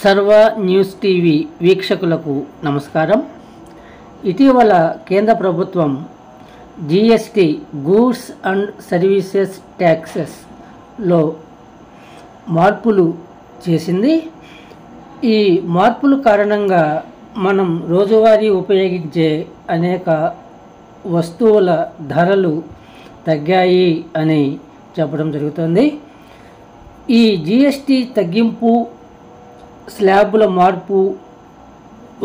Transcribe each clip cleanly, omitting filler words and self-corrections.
సర్వ news TV వీక్షకులకు నమస్కారం. ఇటీవల కేంద్ర ప్రభుత్వం జిఎస్టీ గూడ్స్ అండ్ సర్వీసెస్ ట్యాక్సెస్లో మార్పులు చేసింది. ఈ మార్పుల కారణంగా మనం రోజువారీ ఉపయోగించే అనేక వస్తువుల ధరలు తగ్గాయి అని చెప్పడం జరుగుతుంది. ఈ జిఎస్టీ తగ్గింపు, స్లాబుల మార్పు,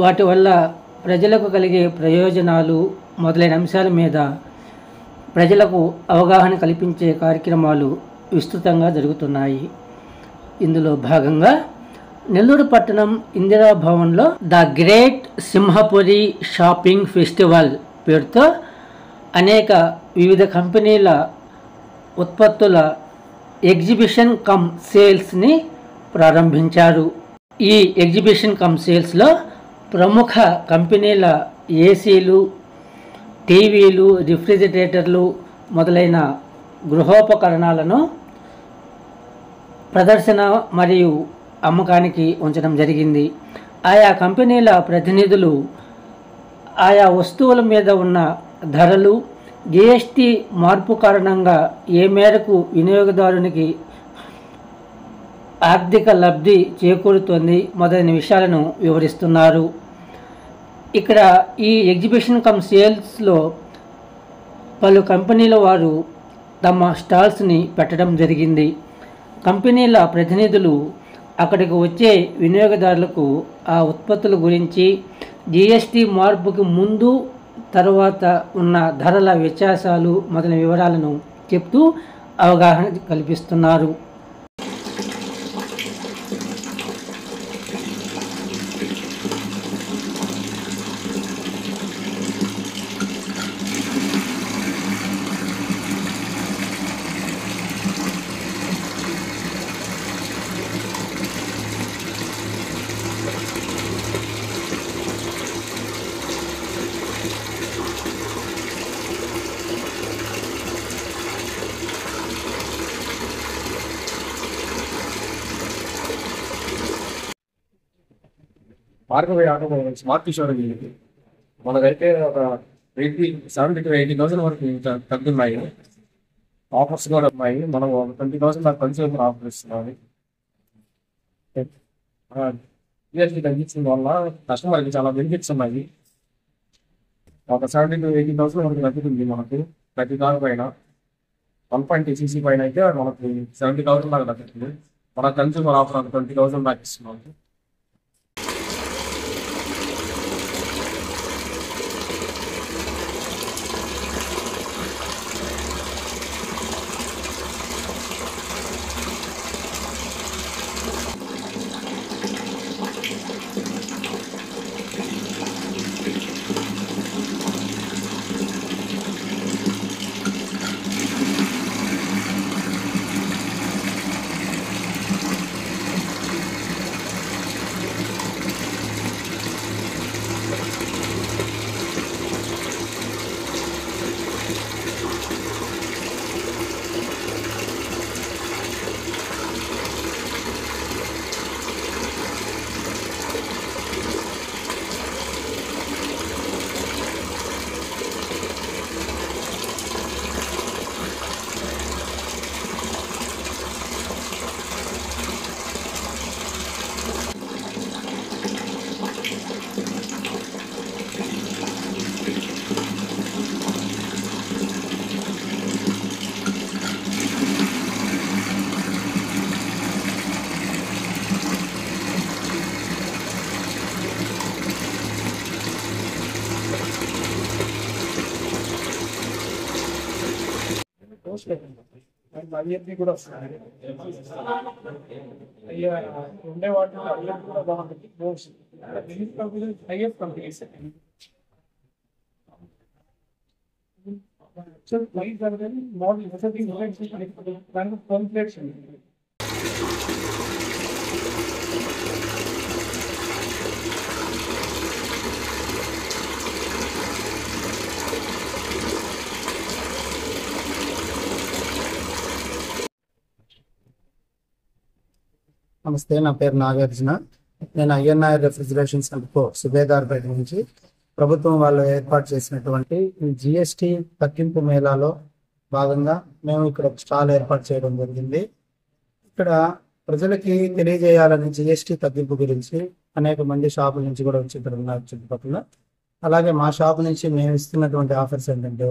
వాటి వల్ల ప్రజలకు కలిగే ప్రయోజనాలు మొదలైన అంశాల మీద ప్రజలకు అవగాహన కల్పించే కార్యక్రమాలు విస్తృతంగా జరుగుతున్నాయి. ఇందులో భాగంగా నెల్లూరు పట్టణం ఇందిరా భవన్లో the great Simhapuri shopping festival పేరుతో అనేక వివిధ కంపెనీల ఉత్పత్తుల ఎగ్జిబిషన్ కమ్ సేల్స్ని ప్రారంభించారు. ఈ ఎగ్జిబిషన్ కమ్ సేల్స్లో ప్రముఖ కంపెనీల ఏసీలు, టీవీలు, రిఫ్రిజిరేటర్లు మొదలైన గృహోపకరణాలను ప్రదర్శన మరియు అమ్మకానికి ఉంచడం జరిగింది. ఆయా కంపెనీల ప్రతినిధులు ఆయా వస్తువుల మీద ఉన్న ధరలు, జిఎస్టీ మార్పు కారణంగా ఏ మేరకు వినియోగదారునికి ఆర్థిక లబ్ధి చేకూరుతోంది మొదలైన విషయాలను వివరిస్తున్నారు. ఇక్కడ ఈ ఎగ్జిబిషన్ కమ్ సేల్స్లో పలు కంపెనీల వారు తమ స్టాల్స్ని పెట్టడం జరిగింది. కంపెనీల ప్రతినిధులు అక్కడికి వచ్చే వినియోగదారులకు ఆ ఉత్పత్తుల గురించి, జిఎస్టీ మార్పుకి ముందు తర్వాత ఉన్న ధరల వ్యత్యాసాలు మొదలైన వివరాలను చెప్తూ అవగాహన కల్పిస్తున్నారు. మార్గవే ఆటోమొబైల్స్ మార్పు షోరూమ్ ఇది. మనకైతే ఒక 70 to 80,000 వరకు తగ్గున్నాయి. ఆఫర్స్ కూడా ఉన్నాయి. మనం 20,000 దాకా కన్సూమర్ ఆఫర్ ఇస్తున్నాము. జిఎస్టీ తగ్గించడం వల్ల కస్టమర్కి చాలా బెనిఫిట్స్ ఉన్నాయి. ఒక 70 to 80,000 వరకు తగ్గుతుంది మనకు ప్రతి కారు పైన. 1.2 cc పైన అయితే మనకు 70,000 దాకా తగ్గుతుంది. మన కన్సూమర్ ఆఫర్ 20,000 దాకా ఇస్తున్నాము. అవి కూడా వస్తున్నాయి. ఉండే వాటిలో అవి కూడా బాగుంటుంది. ఐఎఫ్ కంపెనీస్ మోడల్ నమస్తే, నా పేరు నాగార్జున. నేను ఐఎన్ఐఆర్ రెఫ్రిజిరేషన్స్ అండ్ కో సుబేదార్పేట నుంచి ప్రభుత్వం వాళ్ళు ఏర్పాటు చేసినటువంటి ఈ జిఎస్టి తగ్గింపు మేళాలో భాగంగా మేము ఇక్కడ ఒక స్టాల్ ఏర్పాటు చేయడం జరిగింది. ఇక్కడ ప్రజలకి తెలియజేయాలని జిఎస్టి తగ్గింపు గురించి అనేక మంది షాపుల నుంచి కూడా వచ్చి ఇక్కడ ఉన్నారు చుట్టుపక్కల. అలాగే మా షాప్ నుంచి మేము ఇస్తున్నటువంటి ఆఫర్స్ ఏంటంటే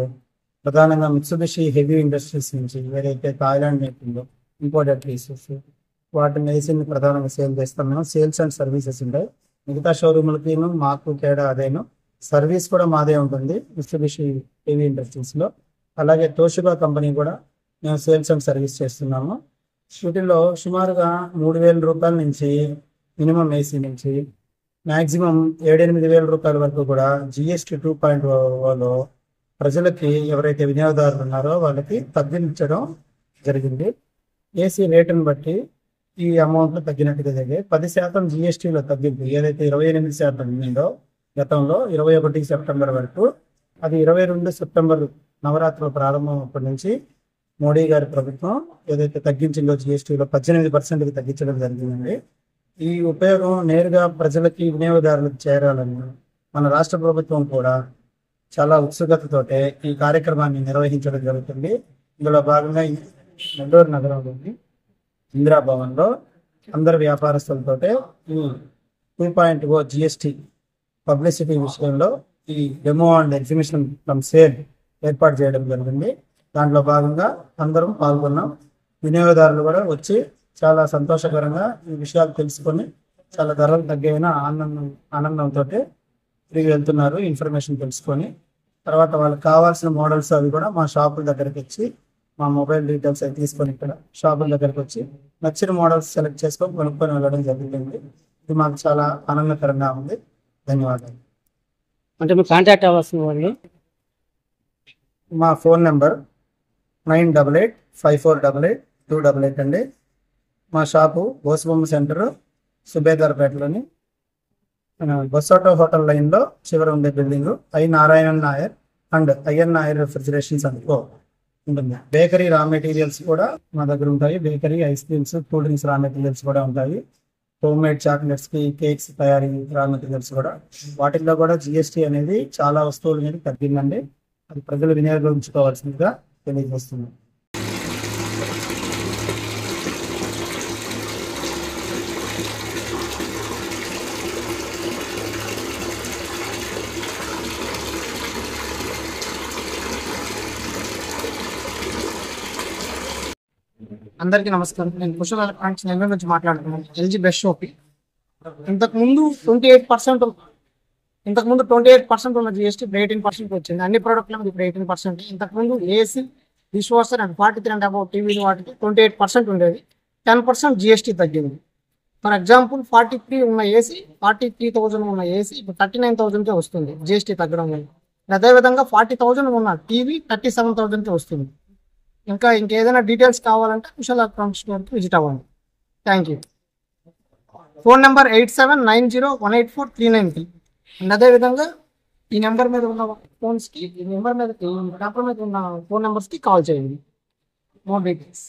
ప్రధానంగా మిత్సుబిషి హెవీ ఇండస్ట్రీస్ నుంచి ఏదైతే థాయిలాండ్ మేక్ ఉందో ఇంపోర్టెడ్ పీసెస్ వాటి మెడిసిన్ ప్రధానంగా సేల్ చేస్తున్నాం. సేల్స్ అండ్ సర్వీసెస్ ఉంటాయి. మిగతా షోరూమ్లకి మాకు తేడా అదేను. సర్వీస్ కూడా మాదే ఉంటుంది మిత్సుబిషి హెవీ ఇండస్ట్రీస్లో. అలాగే తోషిబా కంపెనీ కూడా మేము సేల్స్ అండ్ సర్వీస్ చేస్తున్నాము. వీటిల్లో సుమారుగా 3,000 రూపాయల నుంచి మినిమం ఏసీ నుంచి మ్యాక్సిమం 7,000-8,000 రూపాయల వరకు కూడా జిఎస్టి 2.0లో ప్రజలకి ఎవరైతే వినియోగదారులు ఉన్నారో వాళ్ళకి తగ్గించడం జరిగింది. ఏసీ రేటును బట్టి ఈ అమౌంట్ తగ్గినట్టుగా జరిగాయి. 10% జిఎస్టీలో తగ్గింపు ఏదైతే 28% ఉందో గతంలో 21 సెప్టెంబర్ వరకు, అది 22 సెప్టెంబర్ నవరాత్రుల ప్రారంభం అప్పటి నుంచి మోడీ గారి ప్రభుత్వం ఏదైతే తగ్గించిందో జిఎస్టీలో 18%కి తగ్గించడం జరిగిందండి. ఈ ఉపయోగం నేరుగా ప్రజలకి వినియోగదారులకు చేరాలని మన రాష్ట్ర ప్రభుత్వం కూడా చాలా ఉత్సుకతతోటే ఈ కార్యక్రమాన్ని నిర్వహించడం జరుగుతుంది. ఇందులో భాగంగా నెల్లూరు నగరంలోని ఇందిరా భవన్లో అందరు వ్యాపారస్తులతోటే ఈ 2.0 జిఎస్టి పబ్లిసిటీ విషయంలో ఈ demo and exhibition from sale ఏర్పాటు చేయడం జరిగింది. దాంట్లో భాగంగా అందరం పాల్గొన్నాం. వినియోగదారులు కూడా వచ్చి చాలా సంతోషకరంగా ఈ విషయాలు తెలుసుకొని చాలా ధరలు తగ్గైన ఆనందంతో తిరిగి వెళ్తున్నారు. ఇన్ఫర్మేషన్ తెలుసుకొని తర్వాత వాళ్ళకి కావాల్సిన మోడల్స్ అవి కూడా మా షాపుల దగ్గరికి వచ్చి మా మొబైల్ డీటెయిల్స్ అవి తీసుకొని ఇక్కడ షాపుల దగ్గరికి వచ్చి నచ్చిన మోడల్స్ సెలెక్ట్ చేసుకొని కొనుక్కొని వెళ్ళడం జరుగుతుంది. ఇది మాకు చాలా ఆనందకరంగా ఉంది. ధన్యవాదాలు. అంటే మీరు కాంటాక్ట్ అవ్వాల్సిన వాళ్ళు మా ఫోన్ నెంబర్ 9885488288 అండి. మా షాపు బోసుబొమ్మ సెంటర్ సుబేదార్పేటలోని బొస్సాటో హోటల్ లైన్లో చివర ఉండే building I Narayanan Nair and INIR refrigerations and co ఉంటుంది. బేకరీ రా మెటీరియల్స్ కూడా మా దగ్గర ఉంటాయి. Bakery ice creams cool drinks raw materials కూడా ఉంటాయి. హోమ్ మేడ్ చాక్లెట్స్కి కేక్స్ తయారీ రా మెటీరియల్స్ కూడా. వాటిల్లో కూడా జిఎస్టీ అనేది చాలా వస్తువుల మీద తగ్గిందండి. అది ప్రజలు వినియోగించుకోవాల్సిందిగా తెలియజేస్తున్నాం. అందరికీ నమస్కారం. నేను కుశల్ ఎలక్ట్రానిక్స్ నెల్లూరు నుంచి మాట్లాడుతున్నాను. ఎల్జీ బెస్ట్ షోకి ఇంతకుముందు 28% ఉన్న జిఎస్టీ 18% వచ్చింది. అన్ని ప్రోడక్ట్ల మీద ఇప్పుడు 18%. ఇంతకుముందు AC, dish washer and 43 and above టీవీలు వాటికి 28% ఉండేది. 10% జిఎస్టీ తగ్గింది. ఫర్ ఎగ్జాంపుల్ 43 ఉన్న ఏసీ 43,000 ఉన్న ఏసీ ఇప్పుడు 39,000కే వస్తుంది జిఎస్టీ తగ్గడం వల్ల. అదేవిధంగా 40,000 ఉన్న టీవీ 37,000కే వస్తుంది. ఇంకా ఇంకేదైనా డీటెయిల్స్ కావాలంటే కుశల్ ఎలక్ట్రానిక్స్ స్టోర్కి విజిట్ అవ్వండి. Thank you. Phone number 8790184393. And అదేవిధంగా ఈ నెంబర్ మీద ఉన్న ఫోన్స్కి ఈ నెంబర్ మీద పేపర్ మీద ఉన్న ఫోన్ నెంబర్స్కి కాల్ చేయండి. More details.